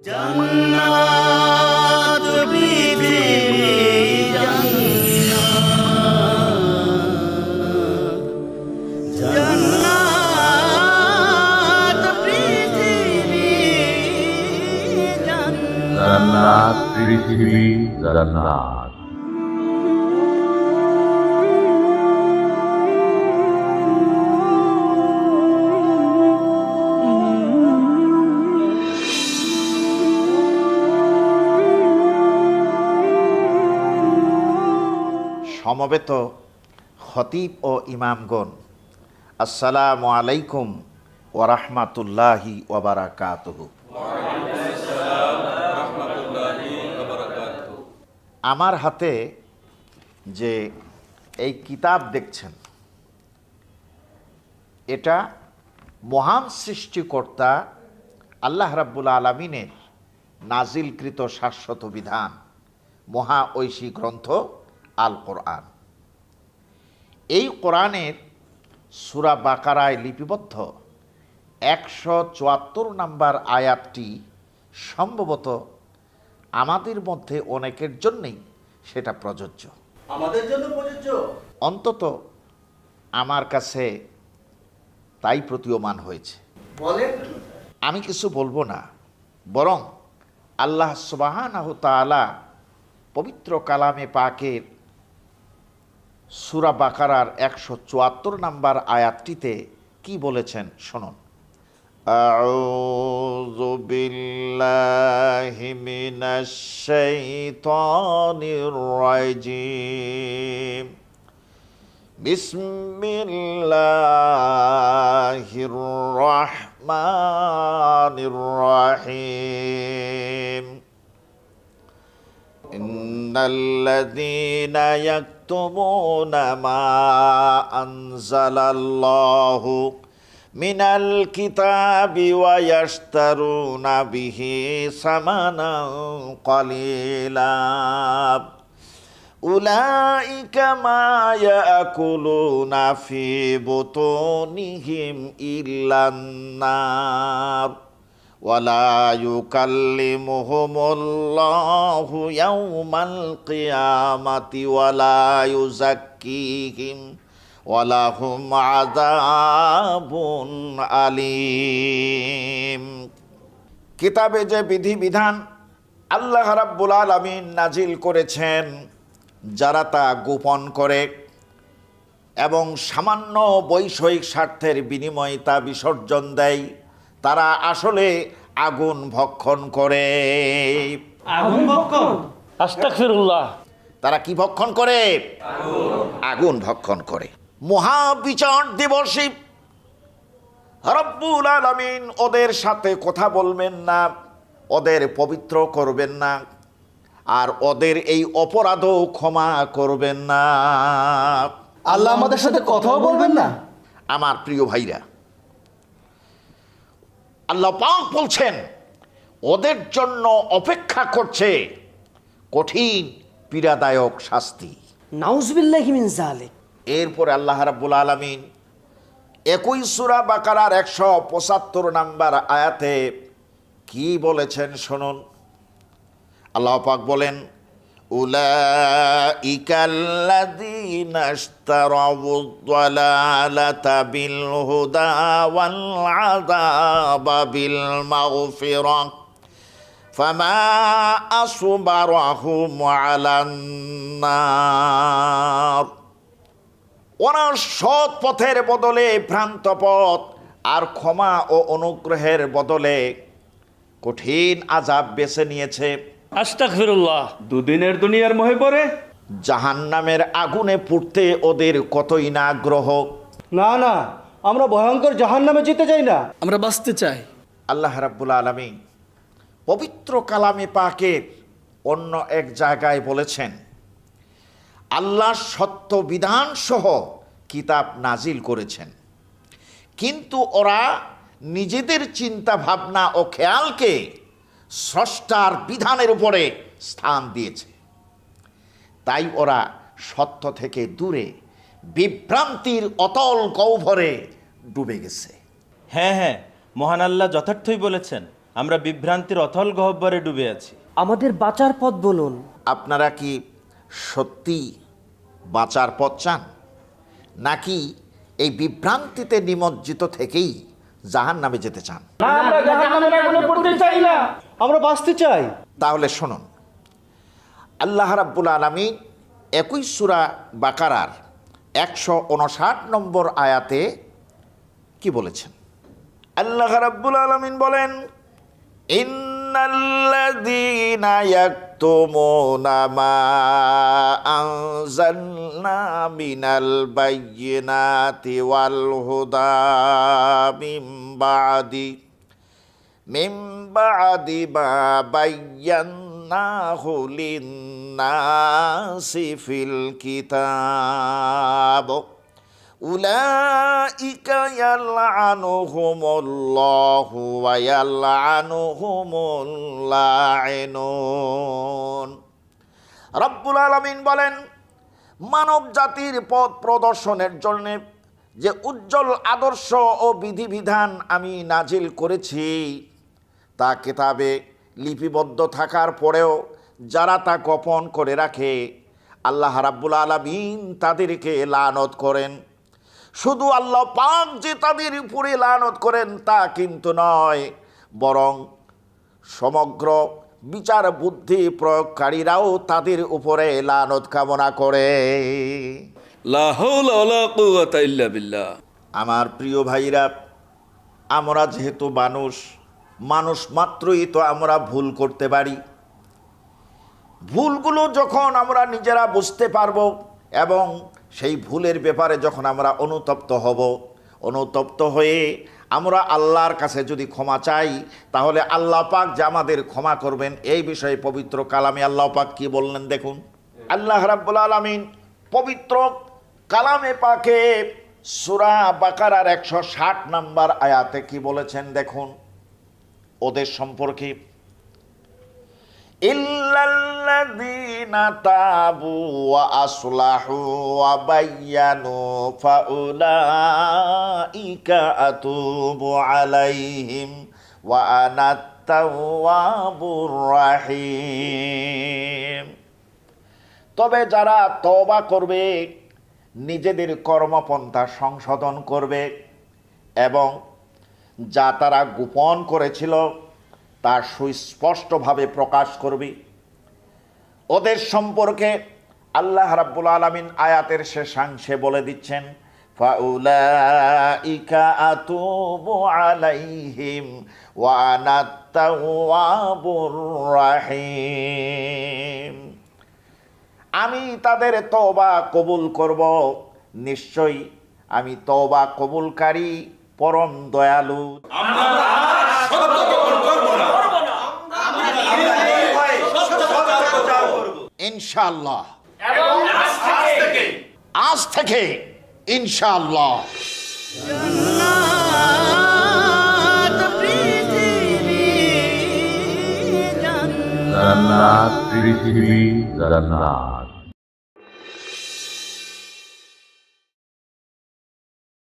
জান্নাত পৃথিবী জান্নাত পৃথিবী জান্নাত পৃথিবী জান্নাত। সমবেত খতিব ও ইমামগণ, আসসালামু আলাইকুম ওয়া রাহমাতুল্লাহি ওয়া বারাকাতুহু। আমার হাতে যে এই কিতাব দেখছেন, এটা মহান সৃষ্টিকর্তা আল্লাহ রাব্বুল আলামিনের নাজিলকৃত শাশ্বত বিধান, মহা ঐশী গ্রন্থ আল কোরআন। এই কোরআনের সূরা বাকারায় লিপিবদ্ধ 174 নম্বর আয়াতটি সম্ভবত আমাদের মধ্যে অনেকের জন্যই সেটা প্রযোজ্য। আমাদের জন্য প্রযোজ্য, অন্তত আমার কাছে তাই প্রতীয়মান হয়েছে। বলেন। আমি কিছু বলবো না, বরং আল্লাহ সুবহানাহু তাআলা পবিত্র কালামে পাকের সূরা বাকারার 174 নম্বর আয়াতটিতে কি বলেছেন শুনুন। আউযু বিল্লাহি মিনাশ শাইতানির রাজিম। বিসমিল্লাহির রহমানির রহিম। ইন্নাল্লাযীনা ইয়াকতুমুনা মা আনজালাল্লাহু মিনাল কিতাবি ওয়া ইয়াশতারুনা বিহি সামানান ক্বালিলা উলাইকা মা ইয়াকুলুনা ফি বুতুনিহিম ইল্লান নার ওয়ালা ইউকাল্লিমুহুমুল্লাহু ইয়াওমাল কিয়ামাতি ওয়ালা ইউযাক্কিহিম ওয়ালাহুম আযাবুন আলীম। কিতাবে যে বিধিবিধান আল্লাহ রাব্বুল আলামিন নাজিল করেছেন, যারা তা গোপন করে এবং সামান্য বৈষয়িক স্বার্থের বিনিময়ে তা বিসর্জন দেয়, তারা আসলে আগুন ভক্ষণ করে। আগুন ভক্ষণ, আস্তাগফিরুল্লাহ। তারা কি ভক্ষণ করে? আগুন ভক্ষণ করে। মহাবিচার দিবসে রব্বুল আলামিন ওদের সাথে কথা বলবেন না, ওদের পবিত্র করবেন না, আর ওদের এই অপরাধও ক্ষমা করবেন না। আল্লাহ আমাদের সাথে কথাও বলবেন না। আমার প্রিয় ভাইরা, আল্লাহ পাক বলছেন ওদের জন্য অপেক্ষা করছে কঠিন পীড়াদায়ক শাস্তি। নাউজুবিল্লাহি মিন যালিক। এরপরে আল্লাহ রাব্বুল আলামিন একই সূরা বাকারার 175 নম্বর আয়াতে কি বলেছেন শুনুন। আল্লাহ পাক বলেন, উলাইকাল্লাযীনা ইশতারাউদ-দালালাতা বিল হুদা ওয়াল আযাবা বিল মাগফিরাহ ফামা আসবারহুম আলান নার। ওরা সৎ পথের বদলে ভ্রান্ত পথ আর ক্ষমা ও অনুগ্রহের বদলে কঠিন আযাব বেছে নিয়েছে। আস্তাগফিরুল্লাহ। দুদিনের দুনিয়ার মোহে পড়ে জাহান্নামের আগুনে পুড়তে ওদের কতই না আগ্রহ। না না, আমরা ভয়ঙ্কর জাহান্নামে যেতে চাই না, আমরা বাঁচতে চাই। আল্লাহ রাব্বুল আলামিন পবিত্র কালামে পাকের অন্য এক জায়গায় বলেছেন, আল্লাহ সত্য বিধান সহ কিতাব নাজিল করেছেন, কিন্তু ওরা নিজেদের চিন্তা ভাবনা ও খেয়ালকে স্রষ্টার বিধানের উপরে স্থান দিয়েছে। তাই ওরা সত্য থেকে দূরে বিভ্রান্তির অতল গহ্বরে ডুবে গেছে। হ্যাঁ হ্যাঁ, মহান আল্লাহ যথার্থই বলেছেন, আমরা বিভ্রান্তির অথল গহ্বরে ডুবে আছি। আমাদের বাঁচার পথ বলুন। আপনারা কি সত্যি বাঁচার পথ চান, নাকি এই বিভ্রান্তিতে নিমজ্জিত থেকেই জাহান্নামে যেতে চান? আমরা বাঁচতে চাই। তাহলে শুনুন, আল্লাহ রাব্বুল আলামিন একই সূরা বাকারার 159 নম্বর আয়াতে কি বলেছেন? আল্লাহ রাব্বুল আলামিন বলেন, ইন্নাল্লাযীনা ইয়াকতুমুনা মা আনজালনা মিনাল বায়্যিনাতি ওয়াল হুদা মিন বা'দি মা বায়্যানাহু লিন-নাসি ফিল কিতাব উলাইকা ইয়ালআনুহুমুল্লাহু ওয়া ইয়ালআনুহুমুল লাঈনুন। রব্বুল আলামিন বলেন, মানব জাতির পথ প্রদর্শনের জন্য যে উজ্জ্বল আদর্শ ও বিধিবিধান আমি নাজিল করেছি, তা কিতাবে লিপিবদ্ধ থাকার পরেও যারা তা গোপন করে রাখে, আল্লাহ রাব্বুল আলামিন তাদেরকে লানত করেন। শুধু আল্লাহ পাক যে তাদের উপরে লানত করেন তা কিন্তু নয়, বরং সমগ্র বিচার বুদ্ধি প্রয়োগকারীরাও তাদের উপরে লানত কামনা করে। লা হাওলা ওয়ালা কুওয়াতা ইল্লা বিল্লাহ। আমার প্রিয় ভাইরা, আমরা যেহেতু মানুষ মাত্রই তো আমরা ভুল করতে পারি। ভুলগুলো যখন আমরা নিজেরা বুঝতে পারবো এবং সেই ভুলের ব্যাপারে যখন আমরা অনুতপ্ত হয়ে আমরা আল্লাহর কাছে যদি ক্ষমা চাই, তাহলে আল্লাহ পাক যে আমাদের ক্ষমা করবেন, এই বিষয়ে পবিত্র কালামে আল্লাহ পাক কি বললেন দেখুন। আল্লাহ রাব্বুল আলামিন পবিত্র কালামে পাকে সূরা বাকারার 160 নম্বর আয়াতে কি বলেছেন দেখুন ওদের সম্পর্কে। ইল্লাল্লাযীনা তাবু ওয়া আসলাহু ওয়া বায়্যানু ফাউলাইকা আতুবু আলাইহিম ওয়া আনাত তাওয়াবুর রাহিম। তবে যারা তওবা করবে, নিজেদের কর্মপন্থা সংশোধন করবে এবং যা তারা গোপন করেছিল তা সুস্পষ্টভাবে প্রকাশ করবে, ওদের সম্পর্কে আল্লাহ রাব্বুল আলামিন আয়াতের শেষাংশে বলে দিচ্ছেন, ফাউলাইকা আতুবু আলাইহিম ওয়া আনাত তাওয়াবুর রাহিম। আমি তাদের তওবা কবুল করব, নিশ্চয়ই আমি তওবা কবুলকারী পরম দয়ালু। ইনশাআল্লাহ, আজ থেকে ইনশাআল্লাহ। জান্নাত পৃথিবী জান্নাত।